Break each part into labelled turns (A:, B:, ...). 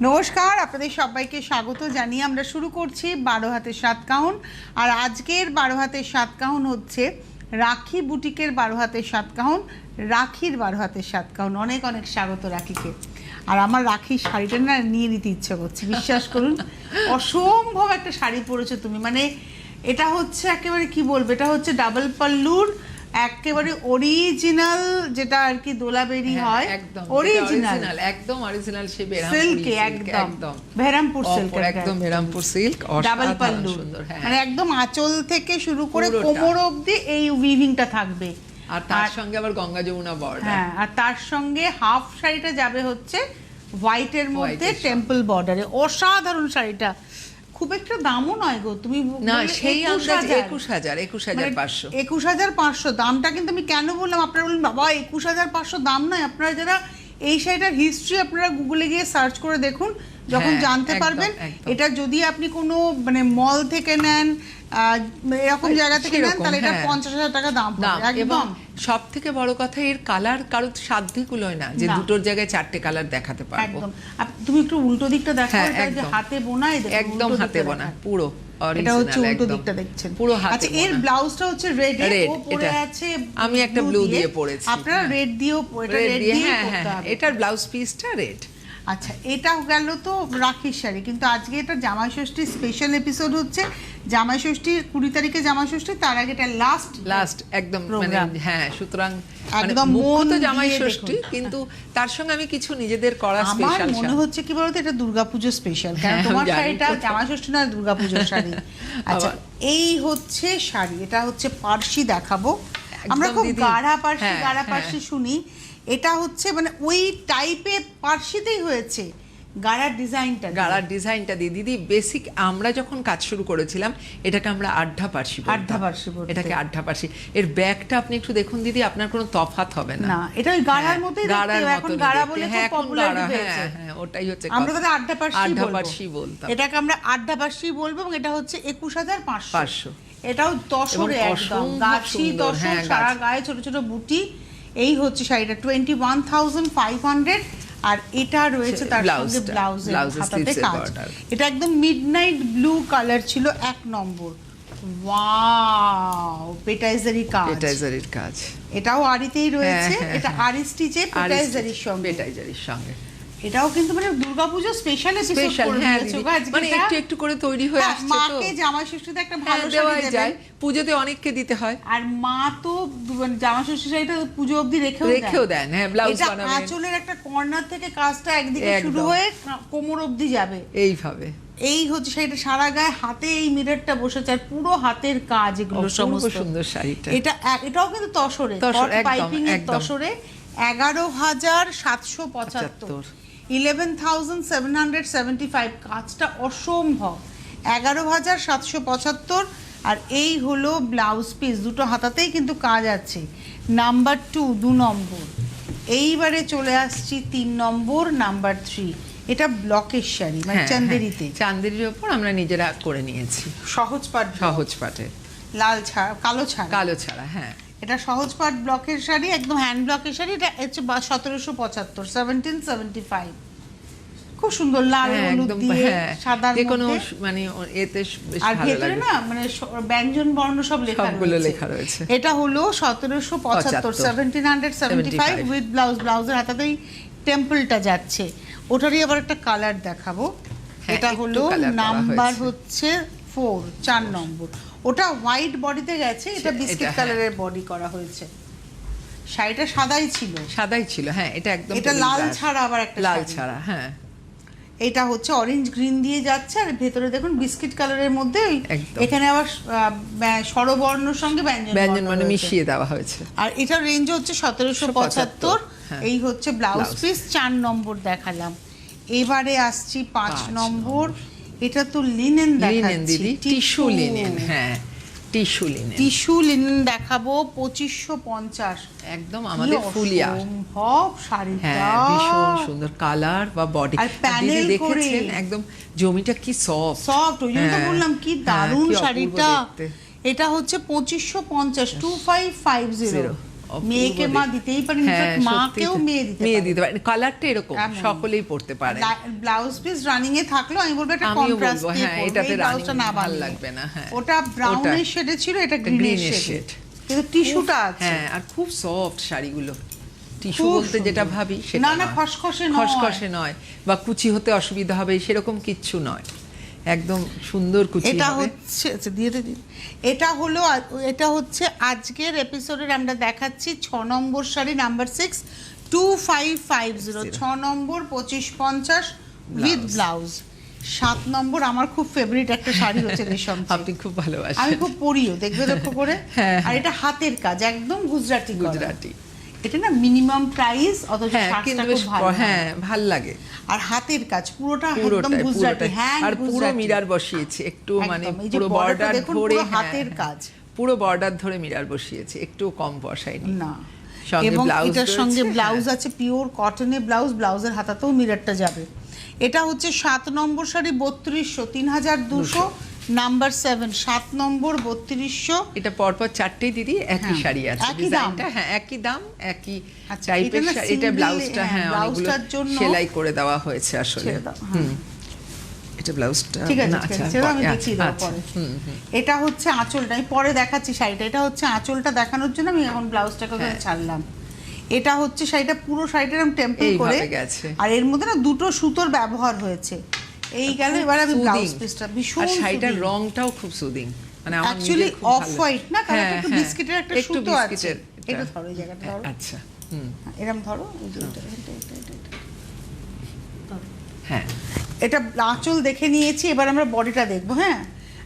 A: নমস্কার, আপনাদের সবাইকে স্বাগত জানিয়ে আমরা শুরু করছি 12 হাতের 7 কাউন। আর আজকের 12 হাতের 7 কাউন হচ্ছে রাখি বুটিকের 12 হাতের 7 কাউন, রাখির 12 হাতের 7 কাউন। অনেক অনেক স্বাগত রাখিকে। আর আমার রাখির শাড়িটা না নিয়ে নিতে ইচ্ছে করছে, বিশ্বাস করুন। অসম্ভব একটা শাড়ি পরেছো তুমি, মানে এটা হচ্ছে একেবারে কি বলবো, এটা হচ্ছে ডাবল পাল্লুর একেবারে অরিজিনাল, যেটা আর কি দোলাবেরি হয়,
B: একদম
A: অরিজিনাল,
B: একদম অরিজিনাল সেই
A: সিল্ক, একদম বেরামপুর সিল্ক,
B: একদম বেরামপুর সিল্ক,
A: ডাবল পাল্লু, মানে একদম আঁচল থেকে শুরু করে কোমর অবধি এই উইভিংটা থাকবে।
B: আর তার সঙ্গে আবার গঙ্গা যমুনা বর্ডার।
A: হ্যাঁ, আর তার সঙ্গে হাফ শাড়িটা যাবে হচ্ছে হোয়াইটের মধ্যে টেম্পল বর্ডারে। অসাধারণ শাড়িটা, খুব একটা দামও নয় গো, তুমি
B: না সেই আন্দাজে 21,500
A: 21,500 দামটা। কিন্তু আমি কেন বললাম, আপনারা বললেন বাবা 21,500 দাম নয়। আপনারা যারা এই শাড়িটার হিস্ট্রি আপনারা গুগলে গিয়ে সার্চ করে দেখুন, যখন জানতে পারবেন এটা যদি আপনি কোনো মানে মল থেকে নেন, এরকম জায়গা থেকে নেন, তাহলে এটা 50,000 টাকা দাম হবে একদম।
B: সব থেকে বড় কথা, এর কালার কারোর সাধ্যে কুলোয় না যে দুটোর জায়গায় 4টে কালার দেখাতে পারবো।
A: একদম। তুমি একটু উল্টো দিকটা দেখো, এটা যে হাতে বোনা,
B: একদম হাতে বোনা পুরো।
A: এটা হচ্ছে উল্টো দিকটা দেখছেন
B: পুরো হাতে।
A: আচ্ছা, এর ব্লাউজটা হচ্ছে রেড, ও পরে আছে,
B: আমি একটা ব্লু দিয়ে পরেছি,
A: আপনারা রেড দিয়েও, এটা রেড দিয়ে করতে হবে।
B: এটার ব্লাউজ পিসটা রেড।
A: আচ্ছা, এটা গেল তো রাখির শাড়ি। কিন্তু আজকে এটা জামাই ষষ্ঠীর স্পেশাল এপিসোড হচ্ছে। জামাই ষষ্ঠীর 20 তারিখে জামাই ষষ্ঠী, তার আগে এটা লাস্ট
B: একদম, মানে হ্যাঁ, সুতরাং
A: একদম
B: মন তো জামাই ষষ্ঠী, কিন্তু তার সঙ্গে আমি কিছু নিজেদের করা স্পেশাল।
A: আমার মনে হচ্ছে কি বলতো, এটা দুর্গাপূজোর স্পেশাল, কারণ তোমার শাড়িটা জামাই ষষ্ঠী না, দুর্গাপূজোর শাড়ি। আচ্ছা, এই হচ্ছে শাড়ি, এটা হচ্ছে পার্সি দেখাবো আমরা। খুব গাঢ়া পার্সি শুনি, এটা হচ্ছে মানে ওই টাইপের পার্সিতেই হয়েছে। গাঢ়া ডিজাইনটা
B: দিদি বেসিক আমরা যখন কাজ শুরু করেছিলাম এটাকে আমরা আড্ডা পার্সি বলতাম, এটাকে আড্ডা পার্সি। এর ব্যাগটা আপনি একটু দেখুন দিদি, আপনার কোনো তফাৎ হবে না।
A: এটা ওই গাঢ়ার মতোই দেখতে, এখন গাঢ়া বলে খুব পপুলারিটি পেয়েছে।
B: হ্যাঁ, ওটাই হচ্ছে
A: আমরা তো আড্ডা পার্সি
B: বলতাম।
A: এটাকে আমরা আড্ডা পার্সি বলবো। এবং এটা হচ্ছে 21,500। এটাও তসরে, একদম গাছি তসর, সারা গায়ে ছোট ছোট বুটি। এই হচ্ছে শাড়িটা 21,500। আর এটা রয়েছে তার সঙ্গে ব্লাউজের হাতাতে কাজ। এটা একদম মিডনাইট ব্লু কালার ছিল, 1 নম্বর। ওয়াও, পেটাইজারির কাজ। এটাও আরিতেই রয়েছে, এটা আরি স্টিচে পেটাইজারির সঙ্গে। এটাও কিন্তু মানে দুর্গাপূজা স্পেশাল এপিসোড করে দিয়েছো গো আজকে।
B: মানে একটু করে তৈরি হয়ে আসছে তো,
A: মাকে জামাই ষষ্ঠীতে একটা ভালো শাড়ি
B: যায়, পূজোতে অনেককে দিতে হয়।
A: আর মা তো জামাই ষষ্ঠী শাড়িটা পুজো অবধি রেখেও দেন।
B: হ্যাঁ, ব্লাউজ বানাবেন।
A: আঁচলের একটা কর্নার থেকে কাজটা একদিকে শুরু হয়ে কোমর অবধি যাবে
B: এইভাবে।
A: এই হচ্ছে শাড়িটা, সারা গায়ে হাতে এই মিররটা বসেছে, আর পুরো হাতের কাজ, এগুলো সমস্ত
B: সুন্দর শাড়িটা।
A: এটাও কিন্তু তসরে, পাইপিং এর তসরে। 11,775, 11,775। কাজটা অসম্ভব। 11,775। আর এই হলো ব্লাউজ পিস, দুটো হাতাতেই কিন্তু কাজ আছে। নাম্বার 2, 2 নম্বর। এইবারে চলে আসছি 3 নম্বর, নাম্বার 3। এটা ব্লকের শাড়ি, মানে
B: চান্দেরির ওপর আমরা নিজেরা করে নিয়েছি, সহজ পাটে,
A: লাল ছাড়া, কালো ছাড়া।
B: হ্যাঁ,
A: এটা সহজ পাট ব্লকের শাড়ি, একদম হ্যান্ড ব্লকের শাড়ি। এটা হচ্ছে 1775, 1775। খুব সুন্দর, লাল হলুদ দিয়ে সাদার মধ্যে,
B: মানে এতে
A: আর ভেতরে না মানে ব্যঞ্জন বর্ণ সবগুলো লেখা রয়েছে। এটা হলো 1775, 1775 উইথ ব্লাউজের হাতাতেই টেম্পলটা যাচ্ছে। ওটারই আবার একটা কালার দেখাবো। এটা হলো নাম্বার হচ্ছে 4 নম্বর। ওটা হোয়াইট বডিতে গেছে, এটা বিস্কিট কালারের বডি করা হয়েছে। শাড়িটা সাদাই ছিল। হ্যাঁ, এটা একদম, এটা লাল ছাড়া, আবার একটা লাল ছাড়া। হ্যাঁ, এটা হচ্ছে অরেঞ্জ গ্রিন দিয়ে যাচ্ছে, আর ভেতরে দেখুন বিস্কিট কালারের মধ্যে এখানে আবার স্বরবর্ণের সঙ্গে ব্যঞ্জন
B: মানে মিশিয়ে দেওয়া হয়েছে।
A: আর এটা রেঞ্জ হচ্ছে 1775। এই হচ্ছে ব্লাউজ পিস। 4 নম্বর দেখালাম। এবারে আসছি 5 নম্বর। এটা তো লিনেন দেখাচ্ছি,
B: টিস্যু লিনেন। হ্যাঁ,
A: টিস্যু লিনেন দেখাবো 2550।
B: একদম আমাদের ফুলিয়া
A: সম্ভব শাড়িটা,
B: ভীষণ সুন্দর কালার বা বডি।
A: আর প্যানেল
B: দেখেছেন একদম জমিটা কি সফট,
A: ওই জন্য তো বললাম কি দারুণ শাড়িটা। এটা হচ্ছে 2550, 2550। মেয়েকে মা দিতেই পারেন, মাকেও মেয়ে দিতে
B: পারে। কালারটা এরকম সকলেই পড়তে পারে।
A: ব্লাউজ পিস রানিং এ থাকলো আমি বলবো একটা কন্ট্রাস্ট দিয়ে পরবে,
B: এটাতে
A: ব্লাউজটা না
B: ভালো লাগবে না। হ্যাঁ,
A: ওটা ব্রাউনের শেডে ছিল, এটা গ্রিনের শেড, কিন্তু টিস্যুটা আছে।
B: হ্যাঁ, আর খুব সফট শাড়িগুলো। টিস্যু বলতে যেটা ভাবি সেটা
A: না, খসখসে
B: নয়, বা কুচি হতে অসুবিধা হবে সেরকম কিচ্ছু নয়, একদম সুন্দর কুচি হবে।
A: এটা হচ্ছে এটা হচ্ছে আজকের এপিসোডের আমরা দেখাচ্ছি 6 number sari, number 6, 2550, 6 number 2550 with blouse. 7 number আমার খুব ফেভারিট একটা শাড়ি হচ্ছে রেশম,
B: আপনি খুব ভালোবাসেন,
A: আমি খুব পরিও, দেখবে লক্ষ্য করে। আর এটা হাতের কাজ, একদম গুজরাটি। এটা না মিনিমাম প্রাইস, অথচ শাড়িটা খুব ভালো,
B: হ্যাঁ ভাল লাগে।
A: আর হাতের কাজ পুরোটা একদম গুজরাটি, হ্যাঁ,
B: আর পুরো মিরার বসিয়েছে একটু, মানে পুরো বর্ডার ধরে
A: হাতের কাজ,
B: পুরো বর্ডার ধরে মিরার বসিয়েছে, একটু কম বসায়নি
A: না। এবং এটার সঙ্গে ব্লাউজ আছে পিওর কটনের ব্লাউজ, ব্লাউজের হাতাতেও মিরারটা যাবে। এটা হচ্ছে 7 নম্বর শাড়ি, 3200, 3200, নাম্বার 7, 7 নম্বর 3200।
B: এটা পরপর 4টে দিদি একই শাড়ি আছে, ডিজাইনটা হ্যাঁ একই দাম, একই টাইপের শাড়ি। এটা ব্লাউজটা হ্যাঁ অনেকগুলো সেলাই করে দেওয়া হয়েছে আসলে। এটা ব্লাউজটা
A: ঠিক আছে, আমি দেখিয়ে দেব পরে। এটা হচ্ছে আঁচলটা, আমি পরে দেখাচ্ছি শাড়িটা। এটা হচ্ছে আঁচলটা দেখানোর জন্য আমি এখন ব্লাউজটাকে ছাড়লাম। এটা হচ্ছে শাড়িটা, পুরো শাড়িটা এরকম টেম্পল করে, আর এর মধ্যে না দুটো সুতোর ব্যবহার হয়েছে। এই গেল, এবার আমি ব্লাউজ পিসটা, ভীষণ
B: আর শাড়িটার রংটাও খুব সুদিং, মানে আমার
A: অ্যাকচুয়ালি অফ হোয়াইট না, কালারটা একটু বিস্কিটের একটা সুতো আছে। এটা ধরো, এই জায়গাটা ধরো,
B: আচ্ছা
A: এরকম ধরো,
B: হ্যাঁ।
A: এটা আঁচল দেখে নিয়েছি, এবার আমরা বডিটা দেখবো। হ্যাঁ,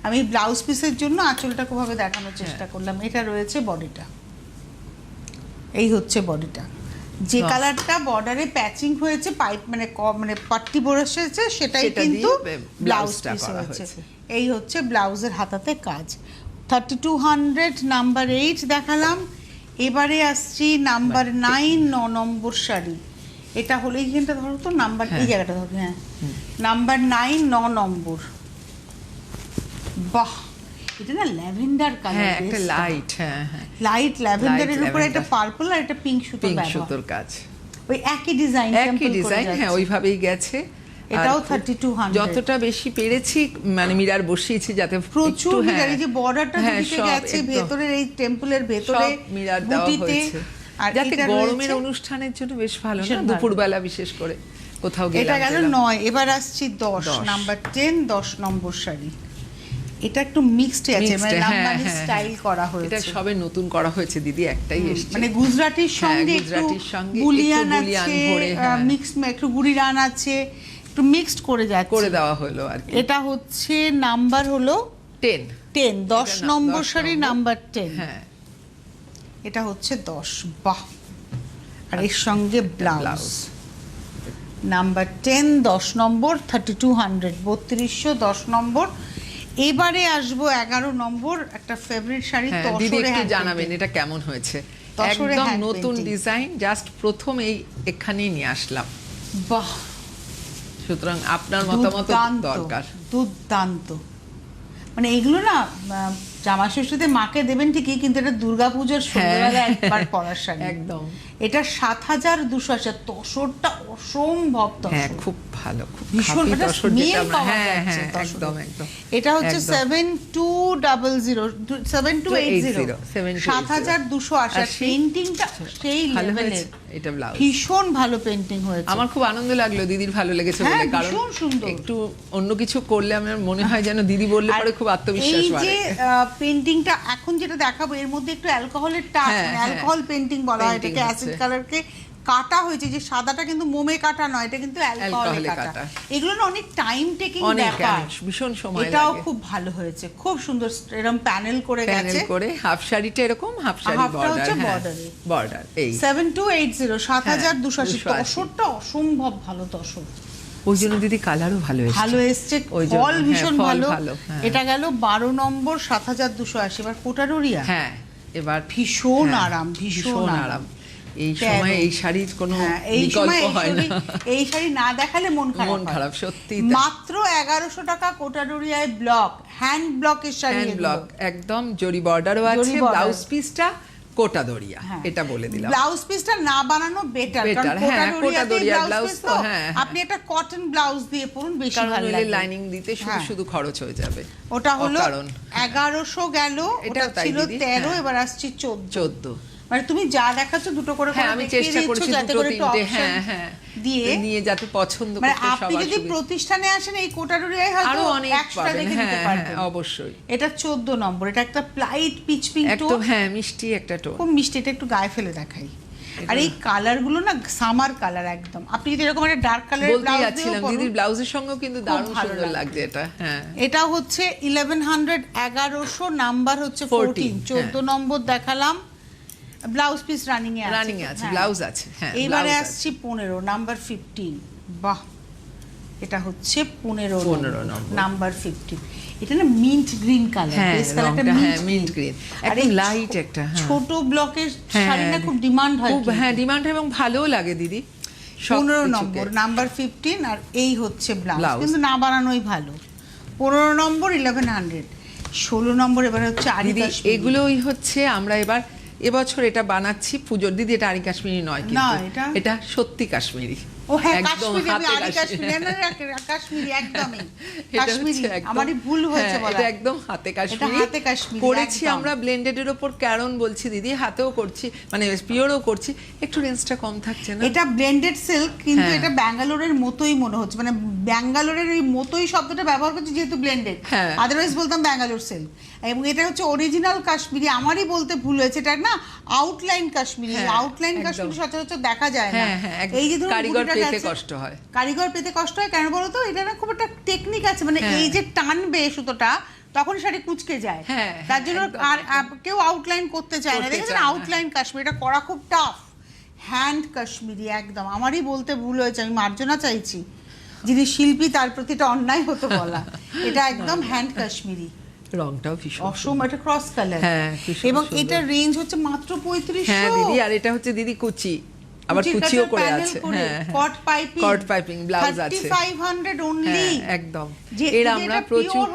A: আমি ব্লাউজ পিসের জন্য আঁচলটা কোভাবে দেখানোর চেষ্টা করলাম। এটা রয়েছে বডিটা, এই হচ্ছে বডিটা, যে কালারটা বর্ডারে প্যাচিং হয়েছে, পাইপ মানে পাট্টি বসেছে, সেটাই কিন্তু ব্লাউজ পিস হয়েছে। এই হচ্ছে ব্লাউজের হাতাতে কাজ। 3200, নাম্বার 8 দেখালাম। এবারে আসছি নাম্বার 9, 9 নম্বর শাড়ি। এটা হলো এইখানটা ধরো তো, নাম্বার, এই জায়গাটা ধরো, হ্যাঁ, নাম্বার 9, 9 নম্বর। বাহ, এটা না ল্যাভেন্ডার কালার,
B: হ্যাঁ একটা লাইট, হ্যাঁ
A: লাইট ল্যাভেন্ডারের উপরে একটা পার্পল আর একটা পিঙ্ক সুতোর
B: কাজ,
A: ওই একই ডিজাইন,
B: হ্যাঁ ওইভাবেই গেছে।
A: এটাও 3200।
B: যতটা বেশি পেরেছি মানে মিরার বসিয়েছি, যাতে
A: প্রচুর মিরার, এই যে বর্ডারটা দিকে গেছে ভেতরের, এই টেম্পলের ভেতরে
B: মিরার দেওয়া হয়েছে, আর যাতে গরমের অনুষ্ঠানের জন্য বেশ ভালো না, দুপুরবেলা বিশেষ করে কোথাও গেলে।
A: এটা গেল 9। এবার আসছি 10, নাম্বার 10, 10 নম্বর শাড়ি। এটা একটু মিক্সড আছে, মানে লাম্বানি স্টাইল করা হয়েছে।
B: এটা সবে নতুন করা হয়েছে দিদি, একটাই এসেছে,
A: মানে গুজরাটির সঙ্গে একটু বুলিয়ান আছে, মিক্স, একটু গুড়িরান আছে, একটু মিক্সড করে যাচ্ছে,
B: করে দেওয়া হলো আর কি।
A: এটা হচ্ছে নাম্বার হলো
B: 10,
A: 10 নম্বর শাড়ি, নাম্বার 10।
B: হ্যাঁ,
A: এটা হচ্ছে 10। বাহ, আর এর সঙ্গে ব্লাউজ, নাম্বার 10, 10 নম্বর, 3200, 3200, 10 নম্বর। এবারে আসবো 11 নম্বর, একটা ফেভারিট শাড়ি,
B: দিদি একটু জানাবেন এটা কেমন হয়েছে, একদম নতুন ডিজাইন, জাস্ট প্রথম এখানেই নিয়ে আসলাম।
A: বাহ,
B: সুতরাং আপনার মতামত দরকার।
A: দুর্দান্ত, মানে এগুলো না জামা ষষ্ঠীতে মাকে দেবেন ঠিকই, কিন্তু এটা দুর্গাপূজার সন্ধ্যাবেলা একবার পরার শাড়ি একদম। এটা 7280, তসরটা অসম্ভব তসর,
B: হ্যাঁ খুব ভালো, খুব
A: ভীষণ স্মেল পাওয়া যাচ্ছে
B: একদম একদম।
A: এটা হচ্ছে 7200, 7280, 7280। পেইন্টিংটা সেই লেভেলের,
B: এটা ব্লাউজ
A: ভীষণ ভালো পেইন্টিং হয়েছে।
B: আমার খুব আনন্দ লাগলো দিদির ভালো লেগেছে বলে, কারণ একটু অন্য কিছু করলে আমার মনে হয় যেন দিদি বললে পরে খুব আত্মবিশ্বাস বাড়ে। এই যে
A: পেইন্টিংটা এখন যেটা দেখাবো, এর মধ্যে একটু অ্যালকোহলের টাচ, অ্যালকোহল পেইন্টিং বলা হয় এটাকে, অ্যাসিড কালারকে কাটা হয়েছে, যে সাদাটা কিন্তু মোমে কাটা নয়, এটা কিন্তু অ্যালকোহলে কাটা। এগুলো না অনেক টাইম টেকিং ব্যাপার,
B: ভীষণ সময় লাগে।
A: এটাও খুব ভালো হয়েছে, খুব সুন্দর, এরকম প্যানেল করে গেছে,
B: প্যানেল করে। হাফ শাড়িটা এরকম, হাফ শাড়ি বর্ডার। এই
A: 7280, 7280, তসরটা অসম্ভব ভালো তসর।
B: ওই জন্য দিদি কালারও ভালো এসছে,
A: ফল ভীষণ ভালো। এটা গেল 12 নম্বর, 7280। এবার কোটারোরিয়া,
B: হ্যাঁ এবার
A: ভীষণ আরাম, ভীষণ আরাম।
B: এই সময় এই শাড়ির কোনো বিকল্প হয় না,
A: এই শাড়ি না দেখালে মন
B: খারাপ সত্যি।
A: মাত্র 1100 টাকা কোটারোরিয়ায় ব্লক, হ্যান্ড ব্লকের শাড়ি,
B: হ্যান্ড ব্লক, একদম জরি বর্ডারও আছে, ব্লাউজ পিসটা কোটা দড়িয়া, এটা বলে দিলাম।
A: ব্লাউজ পিসটা না বানানো বেটার, কারণ কোটা দড়িয়া ব্লাউজ তো আপনি একটা কটন ব্লাউজ দিয়ে পরুন, বেশি ভালো লাগবে।
B: লাইনিং দিতে শুধু খরচ হয়ে যাবে।
A: ওটা হলো 1100 গেল, এটা ছিল 13, এবার আসছে 14। মানে তুমি যা দেখাচ্ছ দুটো করে করে
B: আমি চেষ্টা করছি
A: যাতে করে একটু অপশন দিয়ে
B: নিয়ে যাতে পছন্দ করতে
A: মানে
B: সবার
A: আপনি যদি প্রতিষ্ঠানে আসেন এই কোটা দড়িয়ায় হয়তো এক্সট্রা দেখে নিতে পারবেন।
B: অবশ্যই।
A: এটা 14 নম্বর, এটা একটা লাইট পিচ পিঙ্ক টোন,
B: একদম মিষ্টি একটা টোন,
A: খুব মিষ্টি। এটা একটু গায়ে ফেলে দেখাই। আর এই কালার গুলো না সামার কালার একদম। আপনি যদি এরকম একটা ডার্ক কালারের ব্লাউজ দিয়েও পরুন,
B: দিদির ব্লাউজের সঙ্গেও কিন্তু দারুণ সুন্দর লাগছে এটা।
A: এটা হচ্ছে 1100, 1100 নাম্বার হচ্ছে 14, 14 নম্বর দেখালাম। ব্লাউজ পিস রানিং এ আছে,
B: ব্লাউজ আছে।
A: এইবারে আসছি 15 নাম্বার 15। বাহ, এটা হচ্ছে 15 নাম্বার 15। এটা না মিন্ট গ্রিন কালার, বেস কালারটা
B: মিন্ট গ্রিন, একদম লাইট একটা
A: ছোট ব্লকের শাড়ি না খুব ডিমান্ড হয়,
B: খুব ডিমান্ড এবং ভালোও লাগে দিদি।
A: 15 নম্বর নাম্বার 15, আর এই হচ্ছে ব্লাউজ, কিন্তু না বানানোই ভালো। 15 নম্বর 1100, 16 নম্বর এবারে হচ্ছে আরি কাশ্মীরি।
B: এগুলোই হচ্ছে আমরা এবছর এটা বানাচ্ছি পুজোর। দিদি এটা আরি কাশ্মীরি নয়, কিন্তু এটা সত্যি কাশ্মীরি।
A: ও হ্যাঁ, কাশ্মীরি, আমি আরি কাশ্মীরি না, কাশ্মীরি একদমই কাশ্মীরি, আমারই ভুল হয়েছে বলা।
B: এটা একদম হাতে কাশ্মীরি,
A: হাতে কাশ্মীরি
B: করেছি আমরা ব্লেন্ডেডের উপর। কারণ বলছি দিদি হাতেও করছি, মানে পিওরও করছি, একটু রেঞ্জটা কম থাকছে না?
A: এটা ব্লেন্ডেড সিল্ক, কিন্তু এটা ব্যাঙ্গালোরের মতোই মনে হচ্ছে, মানে ব্যাঙ্গালোরের ওই মতোই শব্দটা ব্যবহার করছি যেহেতু ব্লেন্ডেড, আদারওয়াইজ বলতাম ব্যাঙ্গালোর সিল্ক। এবং এটা হচ্ছে অরিজিনাল কাশ্মীরি, আমারই বলতে ভুল হয়েছে। এটা না আউটলাইন কাশ্মীরি, আউটলাইন কাশ্মীরি সচরাচর দেখা যায় না। এই যে ধরুন
B: কারিগর পেতে কষ্ট হয়,
A: কারিগর পেতে কষ্ট হয় কেন বলো তো? এটা না খুব একটা টেকনিক আছে, মানে এই যে টানবে সুতোটা তখন শাড়ি কুচকে যায়, তার জন্য আর কেউ আউটলাইন করতে চায় না। দেখেছেন আউটলাইন কাশ্মীরি, এটা করা খুব টাফ। হ্যান্ড কাশ্মীরি একদম, আমারই বলতে ভুল হয়েছে, আমি মার্জনা চাইছি। যিনি শিল্পী তার প্রতি এটা অন্যায় হতো বলা। এটা একদম হ্যান্ড কাশ্মীরি,
B: রংটাও ভীষণ
A: অসম, এটা ক্রস কালার, এবং এটা রেঞ্জ হচ্ছে মাত্র 3500
B: দিদি। আর এটা হচ্ছে দিদি কুচি, আবার কুচিও করে আছে, কট পাইপিং ব্লাউজ আছে,
A: 3500 অনলি
B: একদম। এর আমরা প্রচুর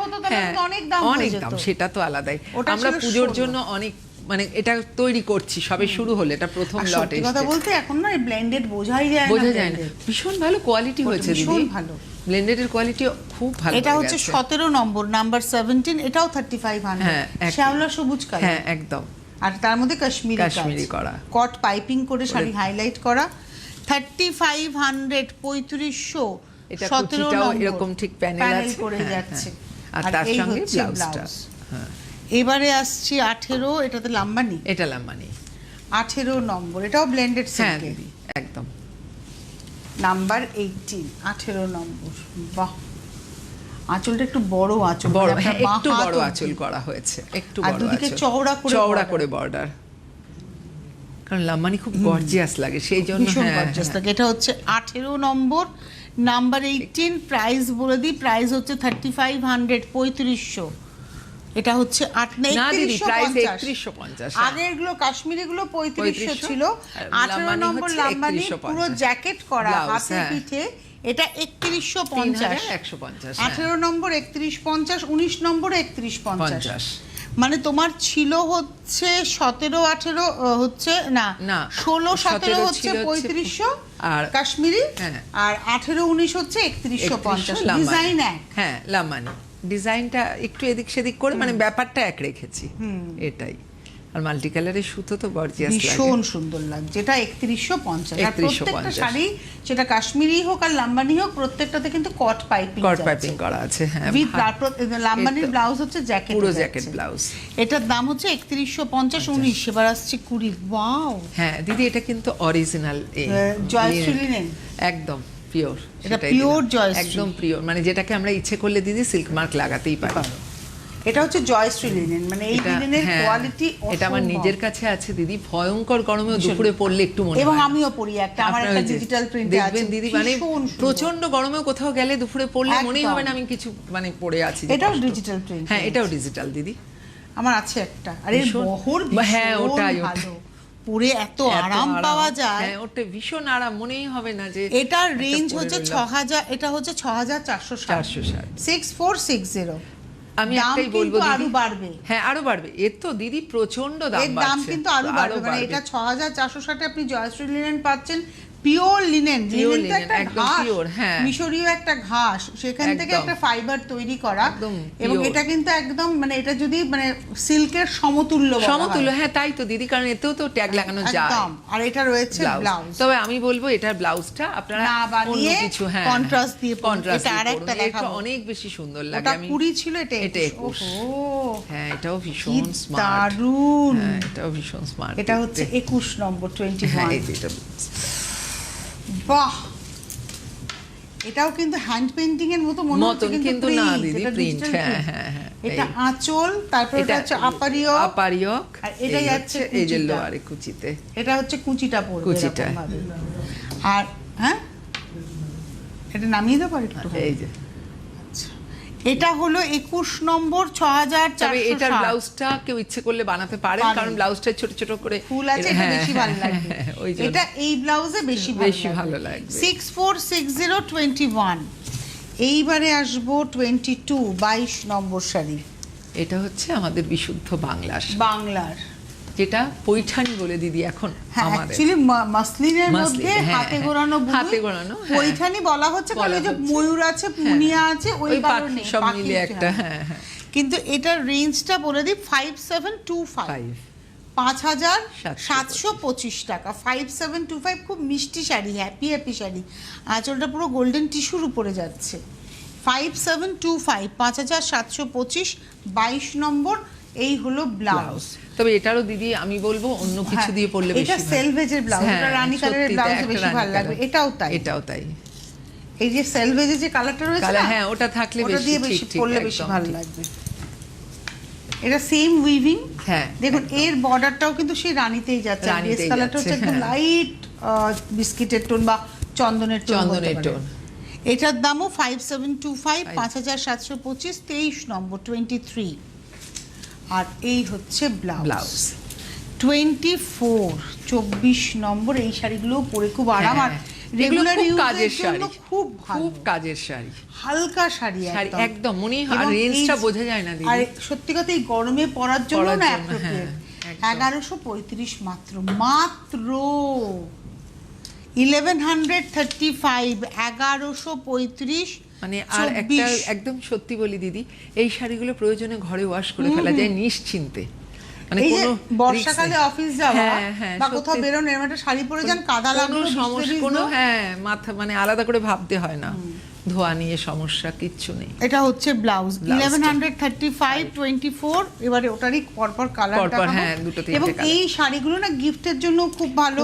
B: অনেক দাম, সেটা তো আলাদাই। আমরা পূজোর জন্য অনেক মানে এটা তৈরি করছি, সবে শুরু হলো, এটা প্রথম লট এসেছে।
A: কথা বলতে এখন না ব্লেন্ডেড বোঝাই যায় না,
B: ভীষণ ভালো কোয়ালিটি হয়েছে দিদি, ভীষণ ভালো ব্লেন্ডেডের কোয়ালিটি, খুব ভালো।
A: এটা হচ্ছে 17 নম্বর নাম্বার 17, এটাও 3500, শ্যাওলা সবুজ কালার,
B: একদম।
A: আর তার মধ্যে কাশ্মীরি করা, কট পাইপিং করে শাড়ি হাইলাইট করা। 3500, 3500,
B: এটা 17 এরকম ঠিক প্যানেল আছে
A: করে যাচ্ছে,
B: আর তার সঙ্গে ব্লাউজটা।
A: এবারে আসছি 18, এটাতে লাম্বানি,
B: এটা লাম্বানি
A: 18 নম্বর, এটাও ব্লেন্ডেড সিল্কে
B: একদম।
A: নাম্বার 18, 18 নম্বর। বাহ, আঁচলটা একটু বড় আঁচল,
B: একটু বড় আঁচল করা হয়েছে, একটু বড়
A: আঁচল,
B: চওড়া করে বর্ডার, কারণ লাম্বানি খুব গর্জিয়াস লাগে, সেই জন্য
A: ভীষণ গর্জিয়াস লাগে। এটা হচ্ছে 18 নম্বর নাম্বার 18, প্রাইস বলে দিই, প্রাইস হচ্ছে 3500, 3500। এটা হচ্ছে
B: 3150।
A: আগের গুলো কাশ্মীরি গুলো 3500 ছিল। 18 নম্বর লাম্বানি পুরো জ্যাকেট করা হাতে পিঠে, এটা 3150, 18 নম্বর 3150, 19 নম্বর 3150। মানে তোমার ছিল হচ্ছে 17, 18 হচ্ছে না 16, 17 হচ্ছে 3500
B: আর
A: কাশ্মীরি, আর 18, 19 হচ্ছে 3150। ডিজাইন এক,
B: লাম্বানি ডিজাইনটা একটু এদিক সেদিক করে, মানে ব্যাপারটা এক রেখেছি, এটাই। আর মাল্টি কালারের সুতো তো গর্জিয়াস লাগে,
A: ভীষণ সুন্দর লাগছে। এটা 3150, আর প্রত্যেকটা শাড়ি সেটা কাশ্মীরি হোক আর লাম্বানি হোক, প্রত্যেকটাতে কিন্তু কট পাইপিং
B: করা আছে।
A: উইথ লাম্বানির ব্লাউজ হচ্ছে জ্যাকেট,
B: পুরো জ্যাকেট ব্লাউজ।
A: এটার দাম হচ্ছে 3150, 19। এবার আসছে 20। ওয়াও,
B: দিদি এটা কিন্তু অরিজিনাল
A: জয়শ্রী লিনেন,
B: একদম পিওর,
A: এটা পিওর জয়শ্রী,
B: একদম পিওর, মানে যেটাকে আমরা ইচ্ছে করলে দিদি সিল্ক মার্ক লাগাতেই পারি।
A: এটা হচ্ছে জয়শ্রী লিনেন, মানে এই লিনেনের কোয়ালিটি,
B: এটা আমার নিজের কাছে আছে দিদি, ভয়ঙ্কর গরমেও দুপুরে পরলে একটু মনে হয়,
A: এবং আমিও পরি একটা, আমার একটা ডিজিটাল প্রিন্ট আছে,
B: দেখবেন দিদি, মানে প্রচন্ড গরমেও কোথাও গেলে দুপুরে পরলে মনেই হবে না আমি কিছু মানে পরে আছি।
A: এটাও ডিজিটাল প্রিন্ট,
B: এটাও ডিজিটাল দিদি,
A: আমার আছে একটা। আরে বহর,
B: ওটাই
A: পরে এত আরাম পাওয়া যায়,
B: ওটা ভীষণ আরাম, মনেই হবে না যে।
A: এটার রেঞ্জ হচ্ছে 6000, এটা হচ্ছে 6460, 6460।
B: আমি একটাই বলবো দিদি,
A: আরো বাড়বে।
B: হ্যাঁ আরো বাড়বে, এর তো দিদি প্রচন্ড দাম বাড়ছে,
A: দাম কিন্তু আরো বাড়বে। মানে এটা 6460 আপনি জয়শ্রী লিনেন পাচ্ছেন, পিওর লিনেন, লিনেন তো একটা ঘাস, মিশরীয় একটা ঘাস, সেখান থেকে একটা ফাইবার তৈরি করা, এবং এটা কিন্তু একদম মানে এটা যদি মানে সিল্কের সমতুল্য,
B: হ্যাঁ তাই তো দিদি, কারণ এতেও তো ট্যাগ লাগানো যায়।
A: আর এটা রয়েছে ব্লাউজ।
B: তবে আমি বলবো এটার ব্লাউজটা আপনারা অন্য কিছু
A: কন্ট্রাস্ট দিয়ে
B: কন্ট্রাস্ট
A: এটা আরেকটা দেখাবো,
B: অনেক বেশি সুন্দর লাগে।
A: আমি 20 ছিল, এটা
B: 21। হ্যাঁ এটাও ভীষণ স্মার্ট,
A: দারুণ,
B: হ্যাঁ এটাও ভীষণ স্মার্ট।
A: এটা হচ্ছে 21 নম্বর 21।
B: হ্যাঁ এটা
A: বাহ, এটাও কিন্তু হ্যান্ড পেইন্টিং এর মতো মনে হচ্ছে, কিন্তু
B: না দিদি প্রিন্ট। হ্যাঁ হ্যাঁ হ্যাঁ,
A: এটা আঁচল, তারপর এটা হচ্ছে আপারিয়ক,
B: আর এটা যাচ্ছে এই যে লোয়ারে কুচিতে,
A: এটা হচ্ছে কুচিটা পড়বে এরকম ভাবে। আর হ্যাঁ এটা নামিয়ে দাও পারি একটু,
B: এই যে
A: এটা হলো 21 নম্বর 6460।
B: তবে এটার ব্লাউজটা কেউ ইচ্ছে করলে বানাতে পারেন, কারণ ব্লাউজটা ছোট ছোট করে
A: ফুল আছে, এটা বেশি ভালো লাগবে, এটা এই ব্লাউজে বেশি ভালো লাগবে। 646021। এইবারে আসবো 22 নম্বর শাড়ি।
B: এটা হচ্ছে আমাদের বিশুদ্ধ
A: বাংলার
B: যেটা পৈঠানি বলে দিদি এখন আমাদের,
A: অ্যাকচুয়ালি মাসলিনের মধ্যে হাতে গোড়ানো পৈঠানি বলা হচ্ছে, কারণ ওই যে ময়ূর আছে, পুনিয়া আছে, ওই কারণে
B: সব মিলে একটা। হ্যাঁ হ্যাঁ,
A: কিন্তু এটার রেঞ্জটা বলে দিই 5725, 5725 টাকা। 5725, খুব মিষ্টি শাড়ি, হ্যাপি শাড়ি, আঁচলটা পুরো গোল্ডেন টিস্যুর উপরে যাচ্ছে। 5725, 5725, 22 নম্বর। এই হলো ব্লাউজ।
B: তবে এটারও দিদি আমি বলবো অন্য কিছু দিয়ে পরলে বেশি
A: এটা সেলভেজের ব্লাউজ, এটা রানী কালারের ব্লাউজ বেশি ভালো লাগবে। এটাও তাই এই যে সেলভেজের যে কালারটা রয়েছে না,
B: হ্যাঁ ওটা থাকলে বেশি
A: পরলে বেশি ভালো লাগবে। এটা সেম উইভিং,
B: হ্যাঁ
A: দেখুন এর বর্ডারটাও কিন্তু সেই রানীতেই যাচ্ছে, বেস কালারটা হচ্ছে একদম লাইট বিস্কিটের টোন বা চন্দনের টোন। এটার দামও 5725, 5725, 23 নম্বর 23। আর এই হচ্ছে ব্লাউজ 24 নম্বর। এই শাড়িগুলো পরে খুব আরাম, আর রেগুলার ইউজের জন্য খুব
B: কাজের শাড়ি,
A: হালকা শাড়ি
B: একদম মনে হয়, আর রেঞ্জটা বোঝা যায় না দিদি,
A: আর সত্যি কথা এই গরমে পরার জন্য না অ্যাপ্রোপ্রিয়েট। 1135 মাত্র 1135, 1135।
B: মানে আর একটা একদম সত্যি বলি দিদি, এই শাড়িগুলো প্রয়োজনে ঘরে ওয়াশ করে ফেলা যায় নিশ্চিন্তে, মানে কোনো
A: বর্ষাকালে অফিস যাওয়া বা কোথাও বেরোনো, এরকম একটা শাড়ি পরে যান, কাদা লাগলো,
B: সমস্যা কোনো মাথা মানে আলাদা করে ভাবতে হয় না, ধোয়া নিয়ে সমস্যা কিচ্ছু নেই।
A: এটা হচ্ছে ব্লাউজ 1135, 24। এবারে ওটারই পরপর কালার দেখাবো।
B: হ্যাঁ দুটো তিনটে
A: এবং এই শাড়িগুলো না গিফটের জন্য খুব ভালো,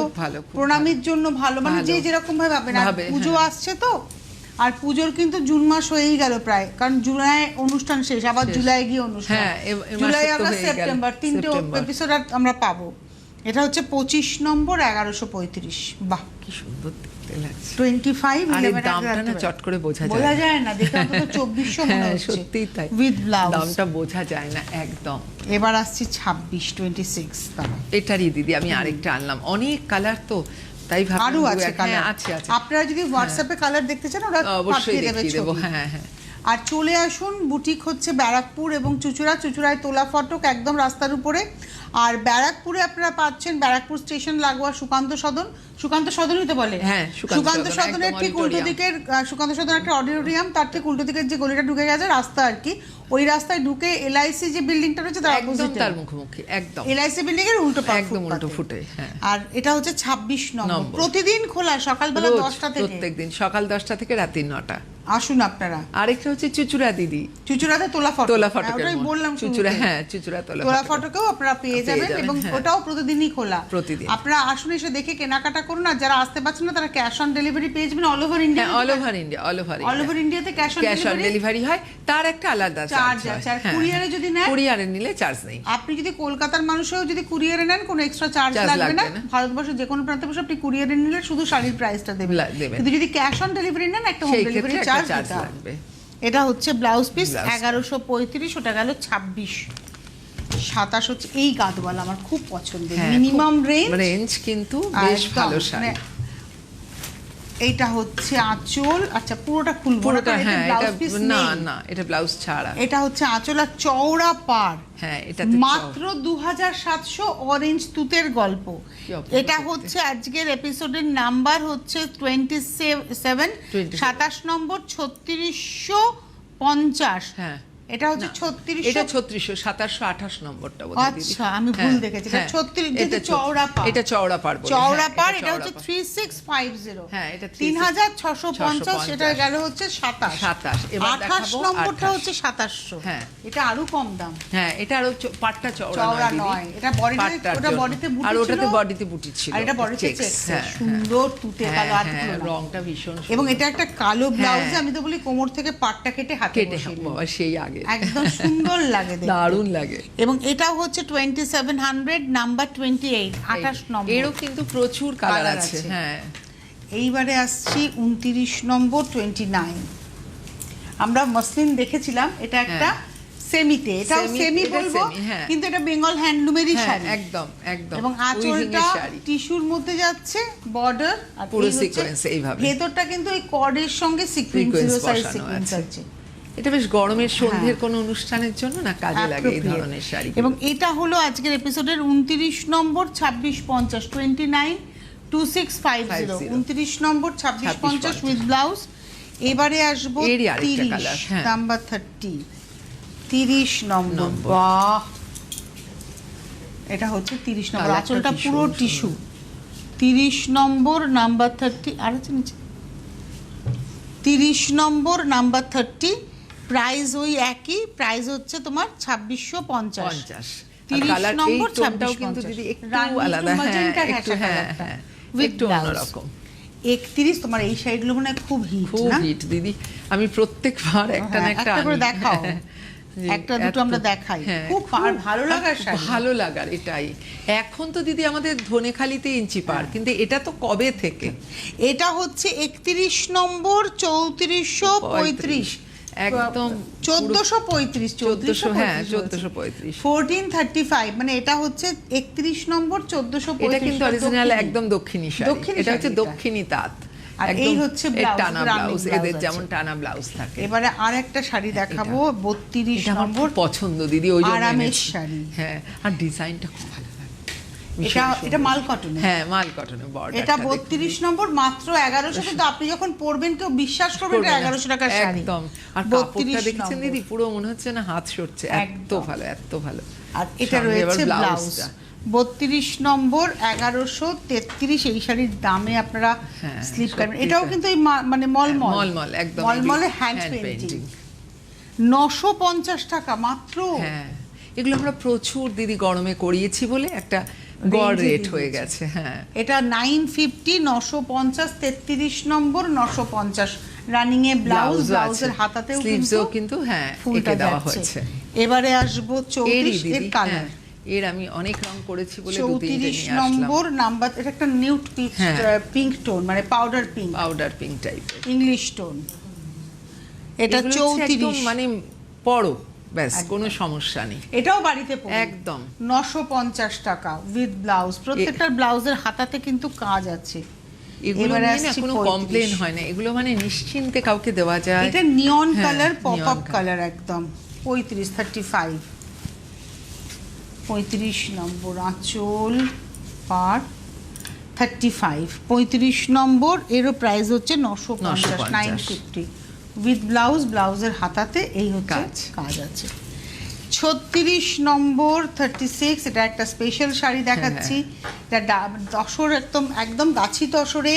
A: প্রণামীর জন্য ভালো, মানে যে যেরকম ভাবে ভাবে না। পুজো আসছে তো, আর পুজোর কিন্তু জুন মাস হয়েই গেল প্রায়, কারণ জুলাই অনুষ্ঠান শেষ, আবার জুলাই গিয়ে অনুষ্ঠান, জুলাই আগস্ট সেপ্টেম্বর 3টে এপিসোড আমরা পাবো। এটা হচ্ছে 25 নম্বর 1135। বাহ
B: কি সুন্দর দেখতে লাগছে।
A: 25,
B: আর দামটা না চট করে বোঝা
A: যায় না, দেখে অন্তত 2400 মনে হচ্ছে,
B: সত্যিই তাই,
A: উইথ ব্লাউজ
B: দামটা বোঝা যায় না একদম।
A: এবার আসছি 26 দাম।
B: এটারই দিদি আমি আরেকটা আনলাম, অনেক কালার তো তাই ভাবলাম
A: আরো আছে কালার।
B: আছে
A: আপনারা যদি হোয়াটসঅ্যাপে কালার দেখতে চান ওরা
B: অবশ্যই দেখিয়ে দেব। হ্যাঁ হ্যাঁ,
A: আর চলে আসুন, বুটিক হচ্ছে ব্যারাকপুর এবং চুঁচুড়ায় তোলা ফটক একদম রাস্তার উপরে। আর ব্যারাকপুরে আপনারা পাচ্ছেন ব্যারাকপুর স্টেশন লাগোয়া সুকান্ত সদনই তো বলে,
B: হ্যাঁ
A: সুকান্ত সদনের ঠিক উল্টো দিকের, সুকান্ত সদন একটা অডিটোরিয়াম, তার ঠিক উল্টো দিকের যে গলিটা ঢুকে গেছে রাস্তা আর কি, ওই রাস্তায় ঢুকে এলআইসি যে বিল্ডিংটা রয়েছে তার অপোজিটে,
B: তার মুখোমুখি একদম
A: এলআইসি বিল্ডিং এর উল্টো পাশে,
B: একদম উল্টো ফুটে। হ্যাঁ,
A: আর এটা হচ্ছে 26 নম্বর। প্রতিদিন খোলা, সকালবেলা 10টা থেকে,
B: প্রত্যেকদিন সকাল 10টা থেকে রাত 9টা।
A: আসুন আপনারা।
B: আরেকটা হচ্ছে চুচুড়া দিদি,
A: চুচুড়াতে তোলা ফটক,
B: ওটাই বললাম চুচুড়া। হ্যাঁ চুচুড়া তোলা ফটকেও
A: আপনারা পেয়ে যাবেন, এবং ওটাও প্রতিদিনই খোলা। আপনারা আসুন, এসে দেখে কেনাকাটা করুন। আর যারা আসতে পারছেন না তারা ক্যাশ অন ডেলিভারি পেয়ে যাবেন all over India. All over ইন্ডিয়াতে ক্যাশ অন ডেলিভারি
B: হয়, তার একটা আলাদা
A: চার্জ আছে। আর কুরিয়ারে যদি নেন,
B: কুরিয়ারে নিলে চার্জ নেই।
A: আপনি যদি কলকাতার মানুষও যদি কুরিয়ারে নেন কোনো এক্সট্রা চার্জ লাগবে না। ভারতবর্ষের যে কোনো প্রান্তে বসে আপনি কুরিয়ারে নিলে শুধু শাড়ির প্রাইসটা দেবেন, কিন্তু যদি ক্যাশ অন ডেলিভারি নেন একটা হোম ডেলিভারি চার্জ লাগবে। এটা হচ্ছে ব্লাউজ পিস 1135, ওটা গেল 26। 27 হচ্ছে এই গাদওয়ালা, আমার খুব পছন্দের, মিনিমাম রেঞ্জ
B: কিন্তু বেশ ভালো শাড়ি।
A: এইটা হচ্ছে আঁচল, আচ্ছা পুরোটা খুলবো
B: পুরোটা,
A: না,
B: হ্যাঁ,
A: ব্লাউজ
B: এটা
A: পিস
B: না
A: নেই।
B: না, এটা ব্লাউজ ছাড়া।
A: এটা হচ্ছে আঁচল আর চওড়া পাড়,
B: হ্যাঁ, এটা
A: মাত্র 2700 অরেঞ্জ তুতের গল্প।
B: অপূর্ব
A: এটা
B: দেখতে।
A: হচ্ছে আজকের এপিসোডের নাম্বার হচ্ছে 27, 27 নম্বর 3650।
B: হ্যাঁ,
A: এটা হচ্ছে
B: না,
A: 3600,
B: এটা 3600, 2728 নম্বরটা বোধহয় দিদি।
A: আচ্ছা আমি ভুল দেখেছি, এটা 36,
B: এটা
A: চওড়া পাড়,
B: এটা চওড়া পাড় বলে,
A: চওড়া
B: হ্যাঁ,
A: পাড়। এটা
B: চওড়া
A: হচ্ছে
B: পাড়।
A: 3650,
B: হ্যাঁ, এটা
A: 3650, সেটা গেল হচ্ছে 27।
B: এবার
A: 28
B: দেখাবো
A: নম্বরটা
B: 28
A: হচ্ছে 2700।
B: হ্যাঁ,
A: এটা আরো কম দাম।
B: হ্যাঁ, এটা আরো পাটটা চওড়া
A: চওড়া
B: নয়
A: নয়,
B: দিদি,
A: এটা বডিতে,
B: পাটটার
A: ওটা
B: জন্য।
A: বডিতে বুটি
B: আর
A: ছিল,
B: ওটাতে বডিতে বুটি ছিল,
A: আর এটা বডিতে
B: checks,
A: চেক,
B: হ্যাঁ,
A: সুন্দর তুতে
B: হ্যাঁ,
A: কালো, আর
B: হ্যাঁ,
A: তুলো না।
B: রংটা ভীষণ
A: এবং
B: সুন্দর।
A: এটা একটা কালো ব্লাউজে
B: হ্যাঁ।
A: আমি তো বলি কোমর থেকে পাটটা কেটে হাতে
B: কেটে
A: বসিয়ে নিই।
B: বাবা, সেই আগে
A: একদম সুন্দর লাগে দেখতে,
B: দারুণ লাগে।
A: এবং এটাও হচ্ছে 2700, নাম্বার 28, 28 নম্বর।
B: এরও কিন্তু প্রচুর কালার
A: কালার
B: আছে,
A: আছে।
B: হ্যাঁ।
A: এইবারে আসছি 29 নম্বর 29। আমরা মসলিন দেখেছিলাম, এটা একটা সেমিতে, এটাও
B: Semi,
A: সেমি
B: এটা
A: বলবো,
B: semi, হ্যাঁ।
A: কিন্তু এটা বেঙ্গল হ্যান্ডলুমেরই
B: হ্যাঁ,
A: শাড়ি,
B: একদম একদম,
A: এবং
B: weaving
A: আঁচলটা
B: এর শাড়ি।
A: টিস্যুর মধ্যে যাচ্ছে, বর্ডার আর
B: পুরো
A: এই হচ্ছে
B: sequence এইভাবে।
A: ভেতরটা কিন্তু এই কর্ডের সঙ্গে সিকোয়েন্স,
B: Sequence
A: জিরো সাইজ
B: বসানো
A: সিকোয়েন্স
B: আছে।
A: আছে।
B: এটা বেশ গরমের সন্ধ্যের
A: হ্যাঁ।
B: কোনো অনুষ্ঠানের জন্য না কাজে লাগে এই
A: Appropriate।
B: ধরনের শাড়ি।
A: এবং এটা হলো আজকের এপিসোডের 29 নম্বর 2650, 29 2650, 29 নম্বর 2650 উইথ ব্লাউজ। এবারে আসবো
B: এরই আরেকটা
A: 30,
B: colour, হ্যাঁ।
A: নাম্বার 30 নম্বর। বাহ, এটা হচ্ছে 30 নম্বর,
B: Colourটা
A: আঁচলটা
B: ভীষণ
A: পুরো
B: সুন্দর।
A: টিস্যু। 30 নম্বর, নাম্বার 30, আর হচ্ছে নিচে 30 নম্বর, নাম্বার 30। প্রাইস ওই একই, প্রাইস হচ্ছে তোমার 2650।
B: 50
A: 30
B: কালার, এই
A: নম্বর,
B: টোনটাও কিন্তু
A: 2650
B: দিদি একটু
A: রানী
B: আলাদা,
A: একটু
B: হ্যাঁ,
A: magenta
B: একটু,
A: ঘেঁষা
B: হ্যাঁ,
A: কালারটা।
B: হ্যাঁ,
A: With
B: একটু
A: blouse।
B: অন্যরকম।
A: 31, তোমার এই শাড়িগুলো মনে হয় খুব হিট
B: খুব
A: না?
B: হিট দিদি, আমি প্রত্যেকবার একটা না
A: হ্যাঁ,
B: একটা
A: একটা করে
B: আনি।
A: দেখাও।
B: হ্যাঁ, যে
A: একটা দুটো আমরা দেখাই,
B: হ্যাঁ,
A: খুব ভালো লাগার শাড়ি।
B: ভালো লাগার এটাই। এখন তো দিদি আমাদের ধনেখালিতে ইঞ্চি পার, কিন্তু এটা তো কবে থেকে?
A: এটা হচ্ছে 31 নম্বর 3435,
B: একদম
A: 1435,
B: 1400, হ্যাঁ 1435।
A: 1435, মানে এটা হচ্ছে 31 নম্বর 1435।
B: এটা কিন্তু অরিজিনাল একদম দক্ষিণী শাড়ি,
A: দক্ষিণী
B: এটা হচ্ছে
A: শাড়ি এটা।
B: দক্ষিণী তাঁত।
A: আর
B: একদম
A: এই হচ্ছে
B: এর
A: ব্লাউজ,
B: টানা
A: রানিং
B: ব্লাউজ,
A: ব্লাউজ
B: এদের
A: আছে।
B: যেমন টানা ব্লাউজ থাকে।
A: এবারে আর একটা শাড়ি দেখাবো, 32
B: এটা আমার
A: নম্বর,
B: খুব পছন্দ দিদি, ওই জন্য
A: আরামের
B: এনেছি।
A: শাড়ি।
B: হ্যাঁ, আর ডিজাইনটা খুব ভালো লাগে।
A: এটা মাল কটনের।
B: হ্যাঁ, মাল কটনের বর্ডার।
A: এটা 32 নম্বর, মাত্র 1100, কিন্তু আপনি যখন পরবেন কেউ বিশ্বাস করবে এটা 1100 টাকার শাড়ি।
B: একদম। আর
A: 32
B: কাপড়টা দেখছেন
A: নম্বর।
B: দিদি, পুরো মনে হচ্ছে না হাত সরছে, এত
A: একদম।
B: ভালো, এত ভালো।
A: আর এটা
B: সঙ্গে এবার
A: রয়েছে ব্লাউজ,
B: ব্লাউজটা।
A: 32 নম্বর, 1133। এই শাড়ির দামে আপনারা
B: হ্যাঁ,
A: স্লিপ
B: সত্যি
A: করবেন। এটাও
B: তাই।
A: কিন্তু এই মানে মলমল,
B: মলমল, একদম
A: মলমলে
B: এই
A: হ্যান্ড
B: hand
A: পেইন্টিং।
B: painting।
A: 950 টাকা মাত্র।
B: হ্যাঁ, এগুলো আমরা প্রচুর দিদি গরমে করিয়েছি বলে একটা গড়
A: Range এ
B: রেট
A: দিয়ে
B: হয়ে
A: দিয়েছে।
B: গেছে। হ্যাঁ,
A: এটা 950, 950, 33 নম্বর, 950। রানিং এ ব্লাউজ, ব্লাউজের হাতাতেও
B: স্লিভসও কিন্তু হ্যাঁ
A: ফুলটা
B: এঁকে দেওয়া
A: যাচ্ছে।
B: হয়েছে।
A: এবারে আসবো 34 এর কালার।
B: এর আমি অনেক রং করেছি বলে দু তিনটে
A: 34
B: নিয়ে আসলাম।
A: নম্বর, নাম্বার, এটা একটা নিউড পিঙ্ক টোন, মানে পাউডার পিঙ্ক,
B: পাউডার পিঙ্ক টাইপের,
A: ইংলিশ টোন। এটা 34,
B: মানে পড়ো ব্যাস, কোনো সমস্যা নেই।
A: এটাও বাড়িতে পরুন।
B: একদম
A: 950 টাকা উইথ ব্লাউজ। প্রত্যেকটা ব্লাউজের হাতাতে কিন্তু কাজ আছে।
B: এগুলো
A: এবারে
B: নিয়ে না
A: আসছি
B: কোনো
A: 35।
B: কমপ্লেন হয় না, এগুলো মানে নিশ্চিন্তে কাউকে দেওয়া যায়।
A: এটা নিয়ন
B: হ্যাঁ,
A: colour, pop
B: neon
A: up
B: color।
A: Colour একদম। 35, 35 নম্বর, আঁচল পার 35, 35 নম্বর। এরও প্রাইস হচ্ছে 950, 950 উইথ ব্লাউজ, ব্লাউজের হাতাতে এই হচ্ছে কাজ আছে। 36 নম্বর 36, এটা একটা স্পেশাল শাড়ি দেখাচ্ছি। এটা তসর, একদম গাছি তসরে,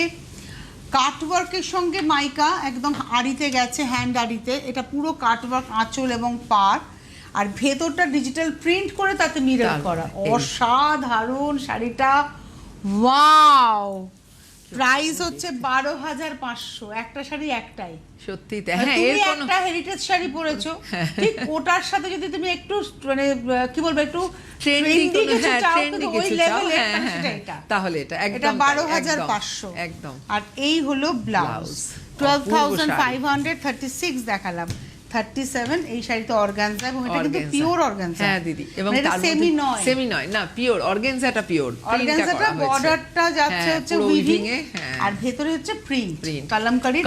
A: কাটওয়ার্কের সঙ্গে মাইকা একদম আড়িতে গেছে, হ্যান্ড আড়িতে। এটা পুরো কাটওয়ার্ক, আঁচল এবং পাড়, আর ভেতরটা ডিজিটাল প্রিন্ট করে তাতে মিরর করা। অসাধারণ শাড়িটা, ওয়াও। প্রাইস হচ্ছে 12,500। একটা শাড়ি একটাই,
B: সত্যি তাই। হ্যাঁ,
A: তুমি
B: এর কোনো
A: একটা হেরিটেজ শাড়ি পরেছো, ঠিক ওটার সাথে যদি তুমি একটু মানে কি বলবো, একটু ট্রেন্ডি কিছু চাও, কিন্তু ওই লেভেলে সেটা এটা,
B: তাহলে এটা
A: এটা
B: একদম
A: 12,500
B: একদম।
A: আর এই হলো ব্লাউজ। 12,536 দেখালাম। 37, এই শাড়িতে অর্গানজা, এবং এটা কিন্তু পিওর অর্গানজা।
B: হ্যাঁ দিদি, এবং
A: এটা
B: তার
A: সেমি নয়,
B: সেমি নয়, না পিওর অর্গানজাটা, পিওর
A: অর্গানজাটা বর্ডারটা যাচ্ছে হচ্ছে উইভিং, আর ভেতরে হচ্ছে প্রিন্ট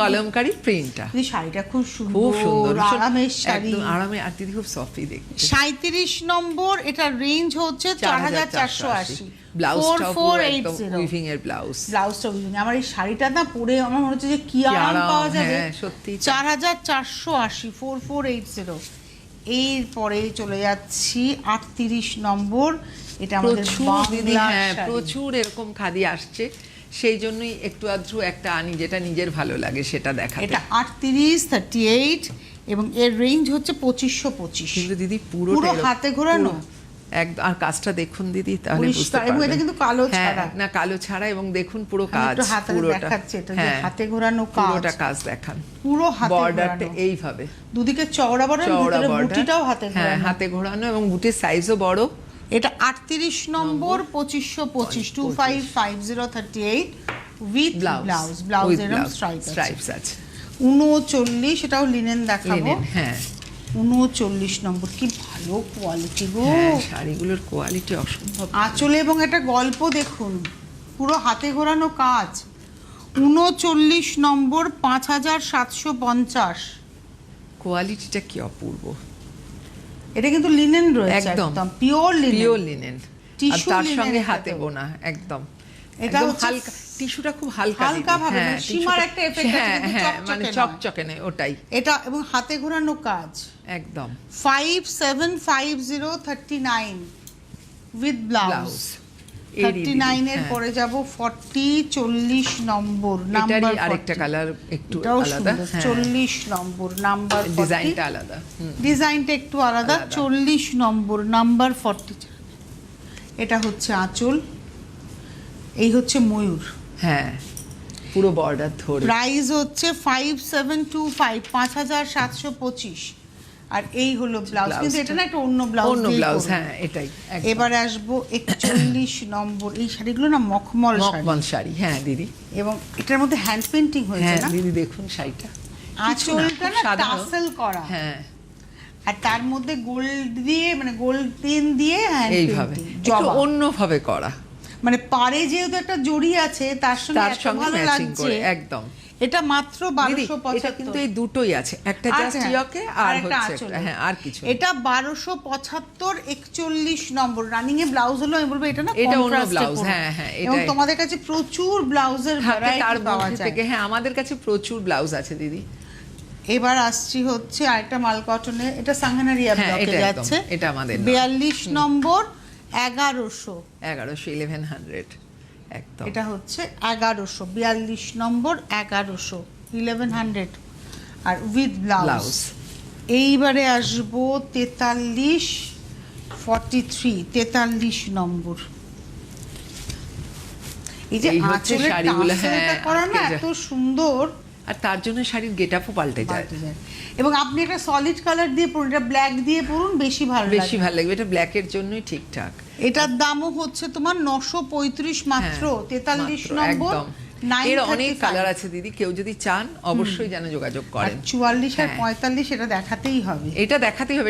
A: কলমকারী
B: প্রিন্টটা।
A: এই শাড়িটা খুব সুন্দর আরামের শাড়ি,
B: একদম আরামে, আর দিদি খুব সফটই দেখতে।
A: 37 নম্বর, এটা রেঞ্জ হচ্ছে 4480।
B: ব্লাউজটা একদম উইভিং এর
A: ব্লাউজটা উইভিং। আমার এই শাড়িটা না পরে আমার মনে হচ্ছে যে কি আরাম পাওয়া যাবে।
B: সত্যি
A: 4480 4480। এরপরে চলে যাচ্ছি 38 নম্বর, এটা আমাদের
B: প্রচুর এরকম খাদি আসছে, সেই জন্যই একটু আধটু একটা আনি যেটা নিজের ভালো লাগে সেটা দেখাতে।
A: এটা 38 38 এবং এর রেঞ্জ হচ্ছে 2525।
B: কিন্তু দিদি পুরো
A: হাতে ঘোরানো
B: একদম। আর কাজটা দেখুন দিদি, তাহলে বুঝতে পারবেন।
A: এবং এটা কিন্তু কালো ছাড়া,
B: না কালো ছাড়া, এবং দেখুন পুরো কাজ,
A: পুরোটা দেখাচ্ছে। এটা যে হাতে ঘোরানো কাজ,
B: পুরোটা কাজ দেখান,
A: পুরো হাতে
B: বর্ডারটা এইভাবে
A: দুদিকে চওড়া বর্ডার, ভিতরে বুটিটাও হাতে ঘোরানো।
B: হাতে ঘোরানো, এবং বুটির সাইজও বড়।
A: এটা 38 নম্বর 2525 255038 উইথ ব্লাউজ এর স্ট্রাইপস আছে। 39, এটাও লিনেন দেখাবো।
B: হ্যাঁ
A: 39 নম্বর, কি ভালো কোয়ালিটি গো,
B: শাড়িগুলোর কোয়ালিটি অসম্ভব।
A: আঁচলে এবং একটা গল্প দেখুন, পুরো হাতে ঘোরানো কাজ। 39 নম্বর 5750।
B: কোয়ালিটিটা কি অপূর্ব।
A: এটা কিন্তু লিনেন রয়েছে, একদম পিওর লিনেন,
B: আর তার সঙ্গে হাতে বোনা একদম। এটা হালকা, টিস্যুটা খুব হালকা
A: ভাবে, সীমার একটা এফেক্ট আছে,
B: মানে চকচকে নেই ওটাই।
A: এটা এবং হাতে ঘোরানো কাজ
B: একদম।
A: 575039 উইথ ব্লাউজ। 39 এর পরে যাব 40 নম্বর, নাম্বার
B: আরেকটা কালার একটু আলাদা।
A: 40 নম্বর নাম্বার,
B: ডিজাইনটা আলাদা,
A: ডিজাইনটা একটু আলাদা। 40 নম্বর নাম্বার 40। এটা হচ্ছে আঁচল, এই হচ্ছে ময়ূর,
B: হ্যাঁ পুরো বর্ডার ধরে।
A: প্রাইস হচ্ছে 5725 5725। আর এই হলো ব্লাউজ, কিন্তু এটা না একটা অন্য ব্লাউজ।
B: হ্যাঁ এটাই।
A: এবারে আসবো 41 নম্বর। এই শাড়িগুলো না মখমল
B: শাড়ি। হ্যাঁ দিদি,
A: এবং এটার মধ্যে হ্যান্ড পেইন্টিং হয়েছে না
B: দিদি, দেখুন শাড়িটা,
A: আঁচলটা না টাসেল করা,
B: হ্যাঁ,
A: আর তার মধ্যে গোল্ড দিয়ে, মানে গোল্ড পেন দিয়ে হ্যান্ড পেইন্টিং,
B: অন্যভাবে করা,
A: মানে পারে যেহেতু একটা জড়ি আছে তার সঙ্গে ভালো লাগছে
B: একদম।
A: এটা মাত্র 1275।
B: কিন্তু এই দুটোই আছে, একটা জাস্ট ইয়কে আর হচ্ছে আর কিছু।
A: এটা 1275 41 নম্বর রানিং এ ব্লাউজ হলো। আমি বলবো এটা না
B: এটা অন্য ব্লাউজ। হ্যাঁ
A: এবং তোমাদের কাছে প্রচুর ব্লাউজের ভ্যারাইটি পাওয়া যায়।
B: হ্যাঁ আমাদের কাছে প্রচুর ব্লাউজ আছে দিদি।
A: এবার আসছি হচ্ছে আরেকটা মাল কটনের, এটা সাংহানারিয়া ব্লকে যাচ্ছে।
B: এটা আমাদের
A: 42 নম্বর 1100
B: 1100 একদম।
A: এটা হচ্ছে 1100 42 নম্বর 1100 1100 আর উইথ ব্লাউজ। এইবারে আসবো 43 43 43 নম্বর। এই যে আঁচলের টাসেলটা করা না এত সুন্দর,
B: আর তার জন্য শাড়ির গেটআপও পাল্টে যায়।
A: এবং আপনি একটা সলিড কালার দিয়ে পরুন, এটা ব্ল্যাক দিয়ে পরুন, বেশি ভালো
B: লাগবে। এটা ব্ল্যাকের জন্যই ঠিকঠাক।
A: এটার দামও হচ্ছে তোমার 935 মাত্র। 43 নম্বর।
B: এর অনেক কালার আছে দিদি, কেউ যদি চান অবশ্যই যেন যোগাযোগ করেন।
A: 44 আর 45 এটা দেখাতেই হবে।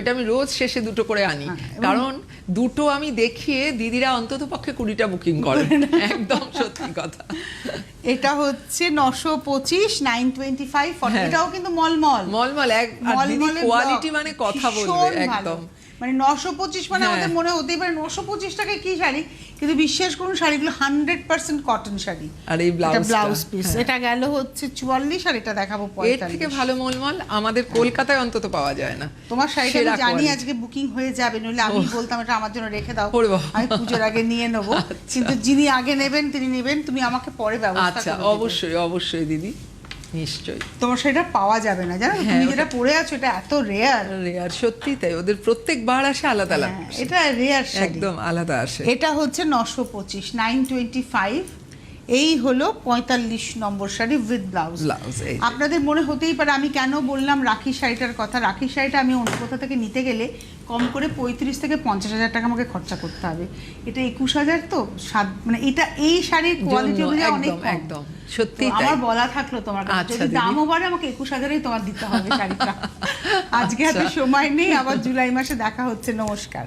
B: এটা আমি রোজ শেষে দুটো করে আনি, কারণ দুটো আমি দেখিয়ে দিদিরা অন্তত পক্ষে 20টা বুকিং করেন। একদম সত্যি কথা।
A: এটা হচ্ছে 925 925 40। এটাও কিন্তু মলমল
B: কোয়ালিটি, মানে কথা বলবে একদম।
A: মানে 925 মানে আমাদের মনে হতেই পারে 925 টাকায় কি শাড়ি, কিন্তু বিশ্বাস করুন শাড়িগুলো 100% কটন শাড়ি।
B: আর এই
A: ব্লাউজ পিস এটা গেল হচ্ছে 44, আর এটা দেখাবো 45।
B: এর থেকে ভালো মলমল আমাদের কলকাতায় অন্তত পাওয়া যায় না।
A: তোমার শাড়িটা আমি জানি আজকে বুকিং হয়ে যাবে, নইলে আমি বলতাম এটা আমার জন্য রেখে দাও, আমি পূজোর আগে নিয়ে নেব। কিন্তু যিনি আগে নেবেন তিনি নেবেন, তুমি আমাকে পরে ব্যবস্থা করে দেবে।
B: অবশ্যই দিদি, নিশ্চয়ই।
A: তোমার সেটা পাওয়া যাবে না, জানো তুমি যেটা পরে আছো এটা এত রেয়ার।
B: সত্যি তাই, ওদের প্রত্যেকবার আসে আলাদা আলাদা,
A: এটা রেয়ার
B: একদম আলাদা আসে।
A: এটা হচ্ছে 925 925। এই হলো 45 নম্বর শাড়ি উইথ ব্লাউজ। আপনাদের মনে হতেই পারে আমি কেন বললাম রাখি শাড়িটার কথা। রাখি শাড়িটা আমি অন্য কোথা থেকে নিতে গেলে কম করে 35 থেকে 50,000 টাকা আমাকে খরচা করতে হবে। এটা 21,000, তো মানে এটা এই শাড়ির কোয়ালিটি অনুযায়ী অনেক
B: একদম সত্যি।
A: আমার বলা থাকলো তোমার কাছে, যদি দামও বাড়ে আমাকে 21,000-ই তোমার দিতে হবে শাড়িটা। আজকে এত সময় নেই, আবার জুলাই মাসে দেখা হচ্ছে। নমস্কার।